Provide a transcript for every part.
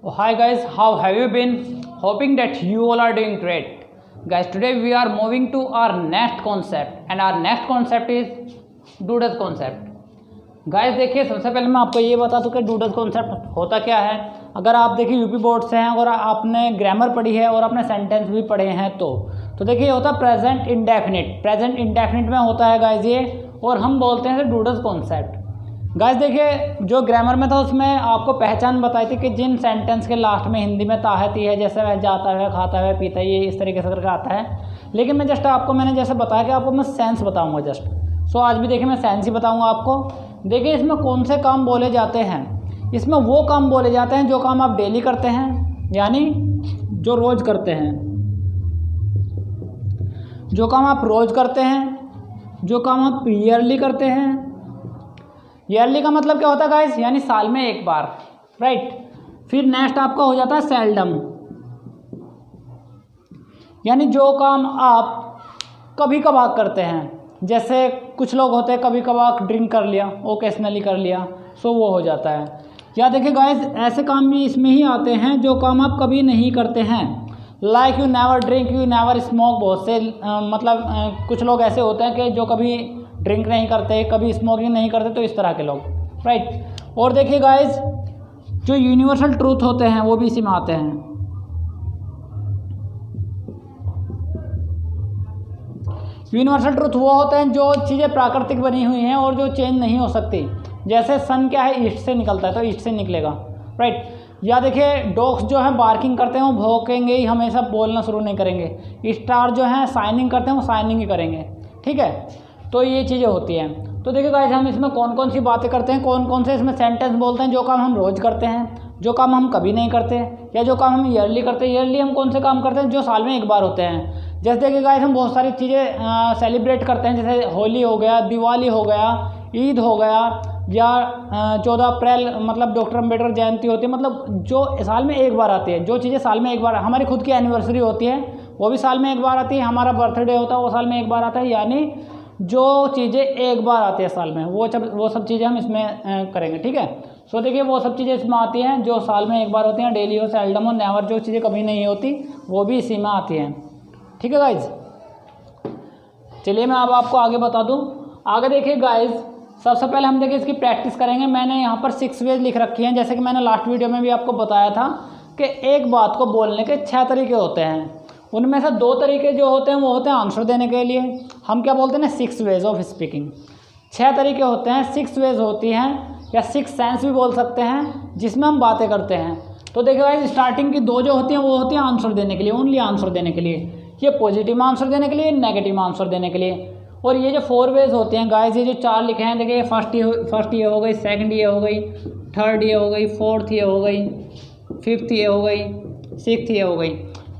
Hi guys, how have you been? Hoping that you all are doing great. Guys, today we are moving to our next concept and our next concept is dudes concept. Guys देखिए, सबसे पहले मैं आपको ये बता दूं कि डूडस concept होता क्या है। अगर आप देखिए यूपी बोर्ड से हैं और आपने ग्रामर पढ़ी है और आपने सेंटेंस भी पढ़े हैं तो देखिए होता है प्रेजेंट इंडेफिनिट। प्रेजेंट इंडेफिनिट में होता है गाइस ये, और हम बोलते हैं डूडस कॉन्सेप्ट। गाइस देखिए, जो ग्रामर में था उसमें आपको पहचान बताई थी कि जिन सेंटेंस के लास्ट में हिंदी में ताहती है, जैसे वह जाता है, खाता है, पीता है, ये इस तरीके से करके आता है। लेकिन मैं जस्ट आपको मैंने जैसे बताया कि आपको मैं सेंस बताऊंगा जस्ट। सो आज भी देखिए मैं सेंस ही बताऊंगा आपको। देखिए इसमें कौन से काम बोले जाते हैं। इसमें वो काम बोले जाते हैं जो काम आप डेली करते हैं, यानी जो रोज़ करते हैं, जो काम आप रोज़ करते हैं, जो काम आप ईयरली करते हैं। ईयरली का मतलब क्या होता है गाइस, यानी साल में एक बार, राइट। फिर नेक्स्ट आपका हो जाता है सेल्डम, यानी जो काम आप कभी कभार करते हैं। जैसे कुछ लोग होते हैं कभी कभार ड्रिंक कर लिया, ओकेशनली कर लिया, सो वो हो जाता है। या देखिए गाइस, ऐसे काम भी इसमें ही आते हैं जो काम आप कभी नहीं करते हैं। Like you never drink, you never smoke. बहुत से कुछ लोग ऐसे होते हैं कि जो कभी ड्रिंक नहीं करते, कभी स्मोकिंग नहीं करते, तो इस तरह के लोग, राइट। और देखिए गाइस, जो यूनिवर्सल ट्रूथ होते हैं वो भी इसी में आते हैं। यूनिवर्सल ट्रूथ वो होते हैं जो चीज़ें प्राकृतिक बनी हुई हैं और जो चेंज नहीं हो सकती। जैसे सन क्या है, ईस्ट से निकलता है तो ईस्ट से निकलेगा, राइट। या देखिए डॉग्स जो है बार्किंग करते हैं वो भौंकेंगे ही, हमेशा बोलना शुरू नहीं करेंगे। स्टार जो है शाइनिंग करते हैं वो शाइनिंग ही करेंगे, ठीक है। तो ये चीज़ें होती हैं। तो देखिए गाइस, हम इसमें कौन कौन सी बातें करते हैं, कौन कौन से इसमें सेंटेंस बोलते हैं। जो काम हम रोज़ करते हैं, जो काम हम कभी नहीं करते, या जो काम हम ईयरली करते हैं। ईयरली हम कौन से काम करते हैं जो साल में एक बार होते हैं। जैसे देखिए गाइस, हम बहुत सारी चीज़ें सेलिब्रेट करते हैं, जैसे होली हो गया, दिवाली हो गया, ईद हो गया, या 14 अप्रैल मतलब डॉक्टर अम्बेडकर जयंती होती है। मतलब जो साल में एक बार आती है, जो चीज़ें साल में एक बार। हमारी खुद की एनिवर्सरी होती है वो भी साल में एक बार आती है। हमारा बर्थडे होता है वो साल में एक बार आता है। यानी जो चीज़ें एक बार आती है साल में, वो सब चीज़ें हम इसमें करेंगे, ठीक है। सो देखिए वो सब चीज़ें इसमें आती हैं जो साल में एक बार होती हैं। डेली हो, सेल्डम हो, नेवर, जो चीज़ें कभी नहीं होती वो भी इसी में आती हैं, ठीक है गाइज। चलिए मैं अब आपको आगे बता दूं। आगे देखिए गाइज, सबसे पहले हम देखिए इसकी प्रैक्टिस करेंगे। मैंने यहाँ पर 6 वेज लिख रखी हैं। जैसे कि मैंने लास्ट वीडियो में भी आपको बताया था कि एक बात को बोलने के 6 तरीके होते हैं। उनमें से 2 तरीके जो होते हैं वो होते हैं आंसर देने के लिए। हम क्या बोलते हैं ना, 6 वेज ऑफ स्पीकिंग। 6 तरीके होते हैं, 6 वेज होती हैं, या 6 सेंस भी बोल सकते हैं, जिसमें हम बातें करते हैं। तो देखिए गाइस, स्टार्टिंग की 2 जो होती हैं वो होती हैं आंसर देने के लिए, ओनली आंसर देने के लिए। ये पॉजिटिव आंसर देने के लिए, नेगेटिव आंसर देने के लिए। और ये जो 4 वेज होते हैं गाइस, ये जो 4 लिखे हैं, देखिए फर्स्ट ये हो गई, सेकंड ये हो गई, थर्ड ये हो गई, फोर्थ ये हो गई, फिफ्थ ये हो गई, सिक्स्थ ये हो गई।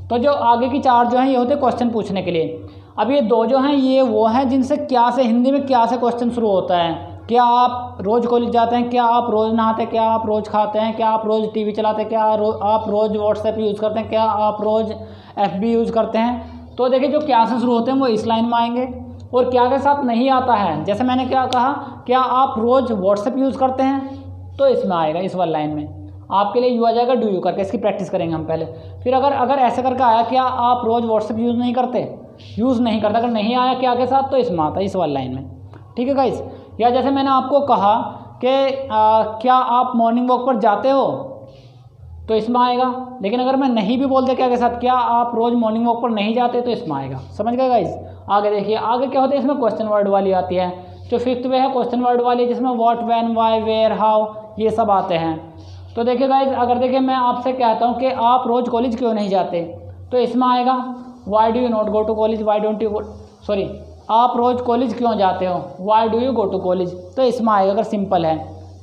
तो जो आगे की 4 जो हैं ये होते हैं क्वेश्चन पूछने के लिए। अब ये 2 जो हैं ये वो हैं जिनसे क्या से, हिंदी में क्या से क्वेश्चन शुरू होता है। क्या आप रोज़ कॉलेज जाते हैं, क्या आप रोज़ नहाते हैं, क्या आप रोज़ खाते हैं, क्या आप रोज़ टीवी चलाते हैं, क्या आप रोज़ व्हाट्सएप यूज़ करते हैं, क्या आप रोज़ FB यूज़ करते हैं। तो देखिए जो क्या से शुरू होते हैं वो इस लाइन में आएंगे। और क्या के साथ नहीं आता है, जैसे मैंने क्या कहा, क्या आप रोज़ व्हाट्सएप यूज़ करते हैं, तो इसमें आएगा, इस वाली लाइन में। आपके लिए यू आ जाएगा, डू यू करके। इसकी प्रैक्टिस करेंगे हम पहले। फिर अगर ऐसे करके आया, क्या आप रोज़ व्हाट्सएप यूज़ नहीं करते, अगर नहीं आया क्या के साथ, तो इसमें आता है, इस वाली लाइन में, ठीक है गाइस। या जैसे मैंने आपको कहा कि क्या आप मॉर्निंग वॉक पर जाते हो, तो इसमें आएगा। लेकिन अगर मैं नहीं भी बोलते क्या के साथ, क्या आप रोज़ मॉर्निंग वॉक पर नहीं जाते, तो इसमें आएगा। समझ गए गाइस। आगे देखिए, आगे क्या होता है, इसमें क्वेश्चन वर्ड वाली आती है। जो 5th वे है क्वेश्चन वर्ड वाली, जिसमें what, when, why, where, how, ये सब आते हैं। तो देखिए गाइस, अगर देखिए मैं आपसे कहता हूँ कि आप रोज़ कॉलेज क्यों नहीं जाते, तो इसमें आएगा why do you not go to college, why don't you sorry आप रोज़ कॉलेज क्यों जाते हो, why do you go to college, तो इसमें आएगा। अगर सिंपल है,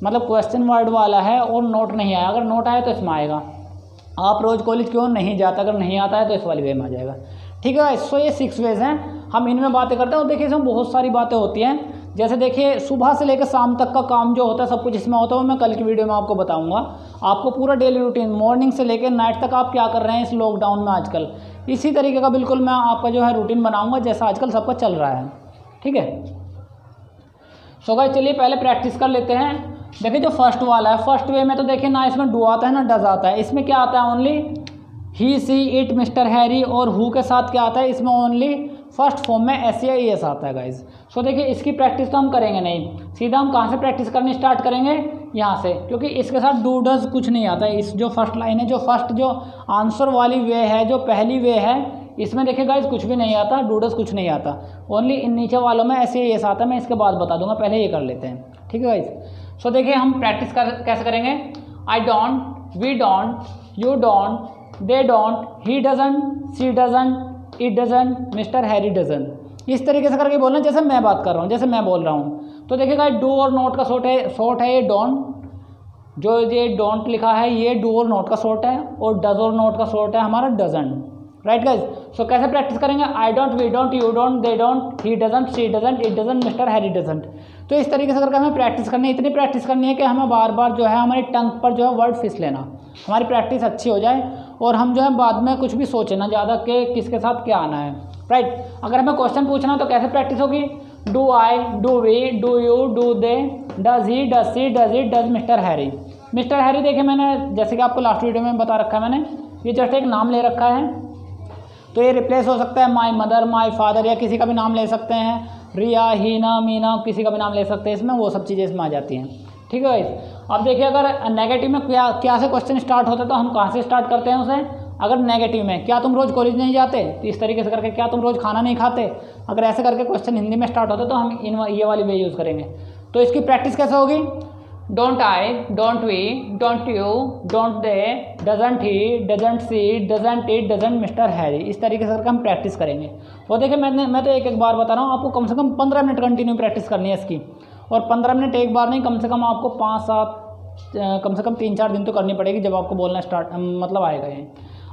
मतलब क्वेश्चन वर्ड वाला है और नोट नहीं आया, अगर नोट आया तो इसमें आएगा। आप रोज़ कॉलेज क्यों नहीं जाते, अगर नहीं आता है तो इस वाली वे में आ जाएगा, ठीक है। सो ये 6 वेज हैं, हम इनमें बातें करते हैं। और देखिए इसमें बहुत सारी बातें होती हैं। जैसे देखिए सुबह से लेकर शाम तक का काम जो होता है सब कुछ इसमें होता है। मैं कल की वीडियो में आपको बताऊंगा। आपको पूरा डेली रूटीन मॉर्निंग से लेकर नाइट तक आप क्या कर रहे हैं इस लॉकडाउन में आजकल, इसी तरीके का बिल्कुल मैं आपका जो है रूटीन बनाऊंगा जैसा आजकल सबका चल रहा है, ठीक है। सो गाइस चलिए पहले प्रैक्टिस कर लेते हैं। देखिए जो फर्स्ट वाला है, फर्स्ट वे में तो देखिए ना इसमें डू आता है ना डज आता है, इसमें क्या आता है only he see it mister Harry, और हु के साथ क्या आता है इसमें ओनली फर्स्ट फॉर्म में एस या एस आता है गाइज। सो देखिए इसकी प्रैक्टिस तो हम करेंगे नहीं, सीधा हम कहाँ से प्रैक्टिस करनी स्टार्ट करेंगे, यहाँ से, क्योंकि इसके साथ डू डज कुछ नहीं आता है। इस जो फर्स्ट लाइन है, जो फर्स्ट जो आंसर वाली वे है, जो पहली वे है, इसमें देखिए गाइज कुछ भी नहीं आता, डू डज कुछ नहीं आता, ओनली इन नीचे वालों में ऐसे ही आता है। मैं इसके बाद बता दूंगा, पहले ये कर लेते हैं, ठीक है गाइज। सो देखिए हम प्रैक्टिस कैसे करेंगे। I don't, we don't, you don't, they don't, he doesn't, she doesn't, it doesn't, mister Harry doesn't. इस तरीके से करके बोलना जैसे मैं बात कर रहा हूँ, जैसे मैं बोल रहा हूँ। तो देखिएगा डू और नोट का शॉर्ट है ये डोंट, जो ये डोंट लिखा है ये डू और नोट का शॉर्ट है, और डज और नोट का शॉर्ट है हमारा डजंट, राइट गाइज। सो कैसे प्रैक्टिस करेंगे, I don't, we don't, you don't, they don't, he doesn't, she doesn't, it doesn't, mister Harry doesn't. तो इस तरीके से करके हमें प्रैक्टिस करनी है, इतनी प्रैक्टिस करनी है कि हमें बार बार जो है हमारी टंग पर जो है वर्ड फिस लेना, हमारी प्रैक्टिस अच्छी हो जाए, और हम जो है बाद में कुछ भी सोचें ना ज़्यादा कि किसके साथ क्या आना है, राइट। अगर हमें क्वेश्चन पूछना है तो कैसे प्रैक्टिस होगी, do I, do we, do you, do they, does he, does she, does it, does mister Harry. Mister Harry देखिए मैंने जैसे कि आपको लास्ट वीडियो में बता रखा है, मैंने ये जस्ट एक नाम ले रखा है, तो ये रिप्लेस हो सकता है माई मदर, माई फादर, या किसी का भी नाम ले सकते हैं, रिया, हीना, मीना, किसी का भी नाम ले सकते हैं इसमें, वो सब चीज़ें इसमें आ जाती हैं, ठीक है गाइस। अब देखिए अगर नेगेटिव में क्या से क्वेश्चन स्टार्ट होता है तो हम कहाँ से स्टार्ट करते हैं उसे। अगर नेगेटिव में क्या तुम रोज़ कॉलेज नहीं जाते, तो इस तरीके से करके क्या तुम रोज़ खाना नहीं खाते, अगर ऐसे करके क्वेश्चन हिंदी में स्टार्ट होता है तो हम ये वाली वे यूज़ करेंगे। तो इसकी प्रैक्टिस कैसे होगी, don't I, don't we, don't you, don't they, doesn't he, doesn't she, doesn't it, doesn't mister Harry. इस तरीके से करके हम प्रैक्टिस करेंगे। और देखिए मैं तो एक बार बता रहा हूँ, आपको कम से कम 15 मिनट कंटिन्यू प्रैक्टिस करनी है इसकी, और 15 मिनट एक बार नहीं, कम से कम आपको 5-7 कम से कम 3-4 दिन तो करनी पड़ेगी, जब आपको बोलना स्टार्ट मतलब आएगा ये।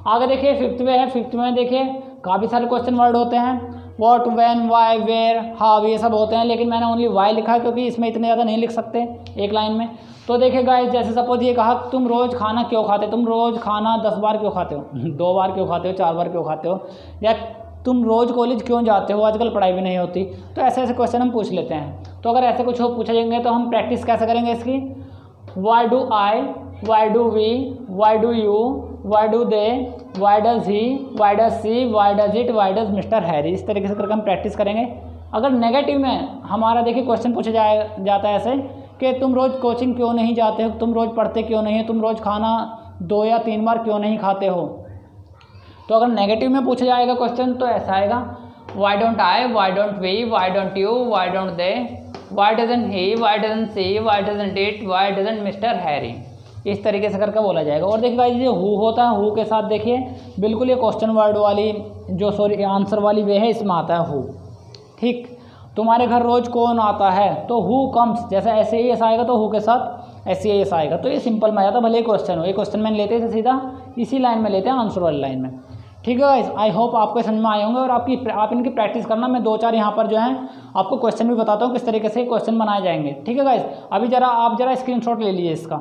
आगे देखिए फिफ्थ में है, फिफ्थ में देखिए काफ़ी सारे क्वेश्चन वर्ड होते हैं, what, when, why, where, how, ये सब होते हैं, लेकिन मैंने ओनली व्हाई लिखा है क्योंकि इसमें इतने ज़्यादा नहीं लिख सकते एक लाइन में। तो देखिए गाइस, जैसे सपोज ये कहा तुम रोज़ खाना क्यों खाते, तुम रोज़ खाना 10 बार क्यों खाते हो, 2 बार क्यों खाते हो, 4 बार क्यों खाते हो, या तुम रोज़ कॉलेज क्यों जाते हो, आजकल पढ़ाई भी नहीं होती। तो ऐसे ऐसे क्वेश्चन हम पूछ लेते हैं। तो अगर ऐसे कुछ हो पूछे जाएंगे तो हम प्रैक्टिस कैसे करेंगे इसकी, why do I, why do we, why do you, why do they, why does he, why does she, why does it, why does mister Harry. इस तरीके से करके हम प्रैक्टिस करेंगे। अगर नेगेटिव में हमारा देखिए क्वेश्चन पूछा जाता है ऐसे कि तुम रोज़ कोचिंग क्यों नहीं जाते हो, तुम रोज़ पढ़ते क्यों नहीं हो, तुम रोज़ खाना 2 या 3 बार क्यों नहीं खाते हो। तो अगर नेगेटिव में पूछा जाएगा क्वेश्चन तो ऐसा आएगा, why don't I, why don't we, why don't you, why don't they, why doesn't he, why doesn't she, why doesn't it, why doesn't mister Harry. इस तरीके से करके बोला जाएगा। और देखिए गाइस, ये हु होता है, हु के साथ देखिए बिल्कुल ये क्वेश्चन वर्ड वाली जो आंसर वाली वे है, इसमें आता है हु। ठीक, तुम्हारे घर रोज़ कौन आता है, तो हु कम्स, जैसे ऐसे ही ऐसा आएगा तो हु के साथ ऐसे ही ऐसा आएगा। तो ये सिंपल में आ जाता, भले क्वेश्चन हो, ये क्वेश्चन में लेते हैं सीधा इसी लाइन में लेते हैं, आंसर वाली लाइन में। ठीक है गाइस, आई होप आपको समझ में आए होंगे। और आप इनकी प्रैक्टिस करना, मैं 2-4 यहाँ पर जो है आपको क्वेश्चन भी बताता हूँ किस तरीके से क्वेश्चन बनाए जाएंगे। ठीक है गाइस, अभी आप जरा स्क्रीनशॉट ले लीजिए इसका।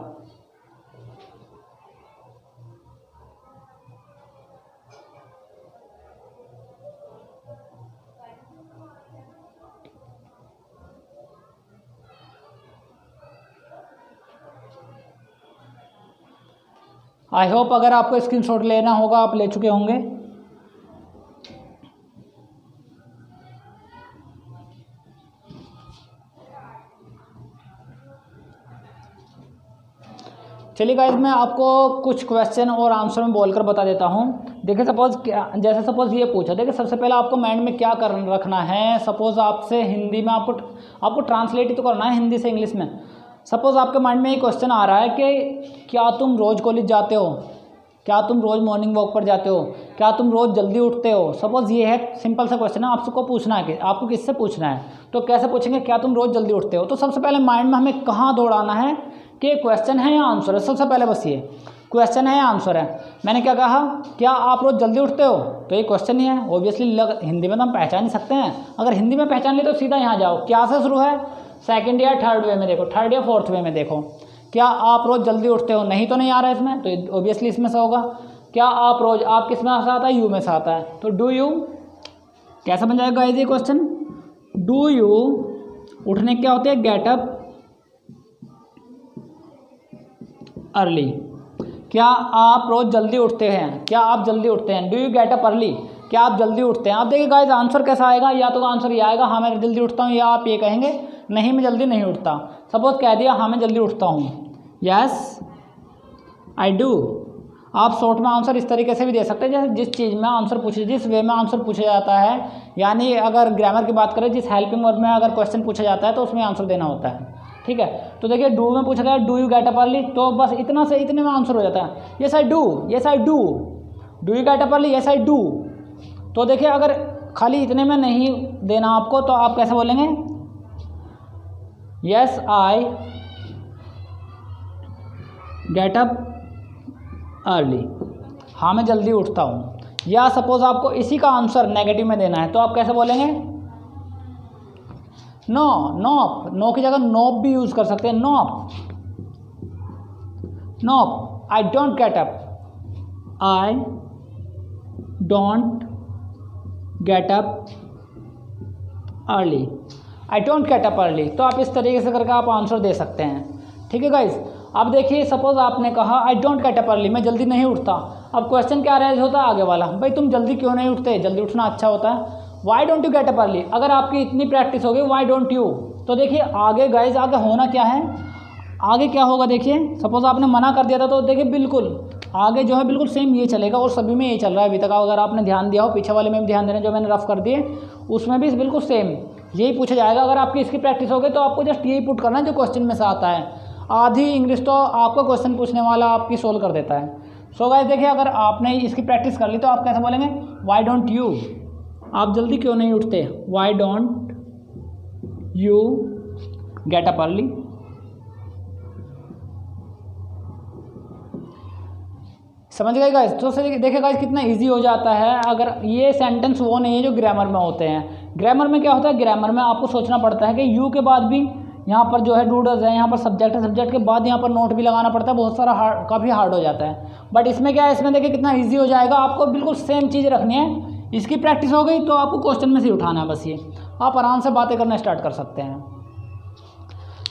आई होप अगर आपको स्क्रीनशॉट लेना होगा आप ले चुके होंगे। चलिए गाइस, मैं आपको कुछ क्वेश्चन और आंसर में बोलकर बता देता हूँ। देखिए सपोज ये पूछा, देखिए सबसे पहले आपको माइंड में क्या रखना है। सपोज आपसे हिंदी में आपको ट्रांसलेट ही तो करना है हिंदी से इंग्लिश में। सपोज आपके माइंड में ये क्वेश्चन आ रहा है कि क्या तुम रोज़ कॉलेज जाते हो, क्या तुम रोज़ मॉर्निंग वॉक पर जाते हो, क्या तुम रोज़ जल्दी उठते हो। सपोज ये है, सिंपल सा क्वेश्चन है, आपको पूछना है कि आपको किससे पूछना है। तो कैसे पूछेंगे, क्या तुम रोज़ जल्दी उठते हो। तो सबसे पहले माइंड में हमें कहाँ दौड़ाना है कि क्वेश्चन है या आंसर है। सबसे पहले बस ये क्वेश्चन है या आंसर है। मैंने क्या कहा, क्या आप रोज़ जल्दी उठते हो, तो ये क्वेश्चन ही है। ऑब्वियसली हिंदी में तो हम पहचान ही सकते हैं। अगर हिंदी में पहचान ले तो सीधा यहाँ जाओ, क्या से शुरू है, सेकंड या थर्ड वे में देखो, थर्ड या फोर्थ वे में देखो। क्या आप रोज़ जल्दी उठते हो, नहीं तो नहीं आ रहा है इसमें, तो ऑब्वियसली इसमें से होगा। क्या आप रोज़, आप किस में से आता है, यू में से आता है, तो डू यू। कैसा बन जाएगा ये क्वेश्चन, डू यू। उठने क्या होते हैं, गेट अप, अर्ली, क्या आप रोज़ जल्दी उठते हैं, क्या आप जल्दी उठते हैं। Do you get up early, क्या आप जल्दी उठते हैं। आप देखिए गाइस आंसर कैसा आएगा, या तो आंसर ये आएगा हाँ मैं जल्दी उठता हूँ, या आप ये कहेंगे नहीं मैं जल्दी नहीं उठता। सपोज कह दिया हाँ मैं जल्दी उठता हूँ, यस आई डू। आप शॉर्ट में आंसर इस तरीके से भी दे सकते हैं, जैसे जिस चीज़ में आंसर पूछे, जिस वे में आंसर पूछा जाता है, यानी अगर ग्रामर की बात करें, जिस हेल्पिंग वर्ब में अगर क्वेश्चन पूछा जाता है तो उसमें आंसर देना होता है। ठीक है, तो देखिए डू में पूछा गया do you get up early, तो बस इतना से इतने में आंसर हो जाता है, yes I do, yes I do. Do you get up early, yes I do. तो देखिए अगर खाली इतने में नहीं देना आपको तो आप कैसे बोलेंगे, yes I get up early, हाँ मैं जल्दी उठता हूँ। या सपोज आपको इसी का आंसर नेगेटिव में देना है तो आप कैसे बोलेंगे, नो, नोप, नो की जगह नोप भी यूज कर सकते हैं, nope, nope, I don't get up, I don't get up early, I don't get up early. तो आप इस तरीके से करके आप आंसर दे सकते हैं। ठीक है गाइज, अब देखिए सपोज आपने कहा आई डोंट गेट अप अर्ली, मैं जल्दी नहीं उठता। अब क्वेश्चन क्या रेज होता है आगे वाला, भाई तुम जल्दी क्यों नहीं उठते, जल्दी उठना अच्छा होता है, Y don't you get up early. अगर आपकी इतनी प्रैक्टिस होगी वाई डोंट यू, तो देखिए आगे गाइज आगे होना क्या है, आगे क्या होगा देखिए, सपोज आपने मना कर दिया था तो देखिए बिल्कुल आगे जो है बिल्कुल सेम ये चलेगा, और सभी में ये चल रहा है अभी तक। अगर आपने ध्यान दिया हो, पीछे वाले में भी ध्यान देना जो मैंने रफ कर दिए, उसमें भी बिल्कुल सेम यही पूछा जाएगा। अगर आपकी इसकी प्रैक्टिस हो गई तो आपको जस्ट यही पुट करना है जो क्वेश्चन में से आता है। आधी इंग्लिश तो आपका क्वेश्चन पूछने वाला आपकी सोल्व कर देता है। सो गाइस देखिए अगर आपने इसकी प्रैक्टिस कर ली तो आप कैसे बोलेंगे, वाई डोंट यू, आप जल्दी क्यों नहीं उठते, Y don't you get up early. समझ गए गाइस। तो देखिए गाइस कितना इजी हो जाता है। अगर ये सेंटेंस वो नहीं है जो ग्रामर में होते हैं। ग्रामर में क्या होता है, ग्रामर में आपको सोचना पड़ता है कि यू के बाद भी यहाँ पर जो है डूडल्स है, यहाँ पर सब्जेक्ट है, सब्जेक्ट के बाद यहाँ पर नोट भी लगाना पड़ता है, बहुत सारा काफ़ी हार्ड हो जाता है। बट इसमें क्या है, इसमें देखिए कितना ईजी हो जाएगा। आपको बिल्कुल सेम चीज़ रखनी है, इसकी प्रैक्टिस हो गई तो आपको क्वेश्चन में से उठाना है बस। ये आप आराम से बातें करना स्टार्ट कर सकते हैं।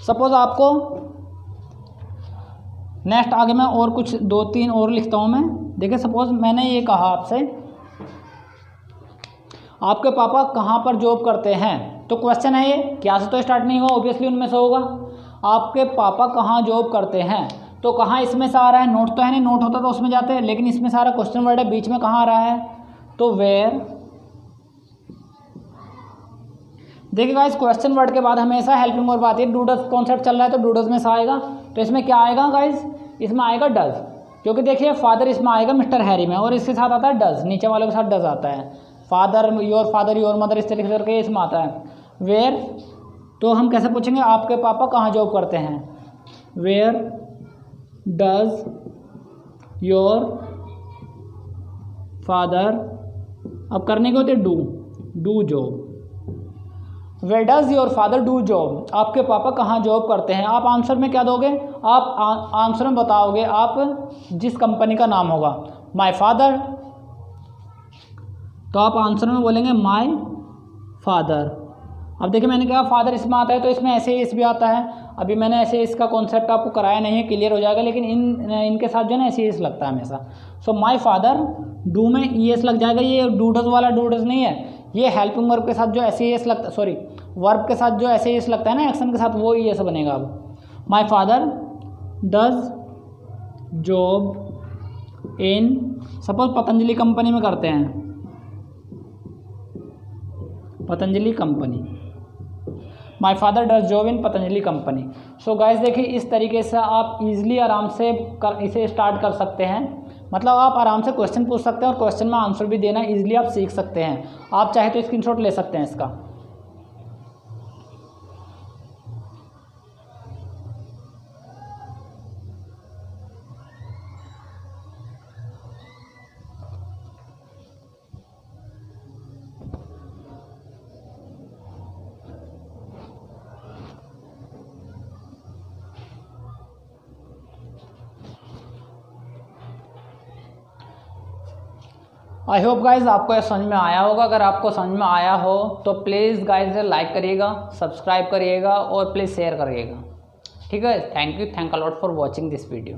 सपोज आपको नेक्स्ट आगे मैं और कुछ 2-3 और लिखता हूँ मैं। देखिए सपोज मैंने ये कहा आपसे, आपके पापा कहाँ पर जॉब करते हैं, तो क्वेश्चन है ये, क्या से तो स्टार्ट नहीं हुआ, ऑब्वियसली उनमें से होगा। आपके पापा कहाँ जॉब करते हैं, तो कहाँ इसमें से आ रहा है, नोट तो है नहीं, नोट होता तो उसमें जाते हैं, लेकिन इसमें सारा क्वेश्चन वर्ड है, बीच में कहाँ आ रहा है, तो वेयर। देखिए गाइस क्वेश्चन वर्ड के बाद हमेशा हेल्पिंग वर्ब आती है। डूडस कॉन्सेप्ट चल रहा है तो डूडस में से आएगा, तो इसमें क्या आएगा गाइस, इसमें आएगा डज, क्योंकि देखिए फादर इसमें आएगा मिस्टर हैरी में, और इसके साथ आता है डज, नीचे वालों के साथ डज आता है। फादर, योर मदर, इस तरीके से करके इसमें आता है। वेयर, तो हम कैसे पूछेंगे, आपके पापा कहाँ जॉब करते हैं, वेयर डज योर फादर, अब करने के होते do job. Where does your father do job, आपके पापा कहाँ जॉब करते हैं। आप आंसर में क्या दोगे, आप आंसर में बताओगे आप जिस कंपनी का नाम होगा, माय फादर, तो आप आंसर में बोलेंगे माय फादर। अब देखिए मैंने कहा फादर इसमें आता है तो इसमें ऐसे ही इस भी आता है। अभी मैंने ऐसे इसका कॉन्सेप्ट आपको कराया नहीं है, क्लियर हो जाएगा, लेकिन इनके साथ जो है ना ऐसे इस लगता है हमेशा। सो माय फादर, डू में ई एस लग जाएगा, ये डूडस वाला डूडस नहीं है, ये हेल्पिंग वर्ब के साथ जो ऐसे एस लगता, सॉरी वर्ब के साथ जो ऐसे एस लगता है ना एक्शन के साथ, वो ई एस बनेगा। अब my father does job in, suppose Patanjali company में करते हैं, Patanjali company, my father does job in Patanjali company. So guys देखिए इस तरीके से आप इजीली आराम से इसे स्टार्ट कर सकते हैं। मतलब आप आराम से क्वेश्चन पूछ सकते हैं और क्वेश्चन में आंसर भी देना इजीली आप सीख सकते हैं। आप चाहे तो स्क्रीनशॉट ले सकते हैं इसका। आई होप गाइज आपको यह समझ में आया होगा। अगर आपको समझ में आया हो तो प्लीज़ गाइज लाइक करिएगा, सब्सक्राइब करिएगा और प्लीज़ शेयर करिएगा। ठीक है, thank you, thank a lot for watching this video.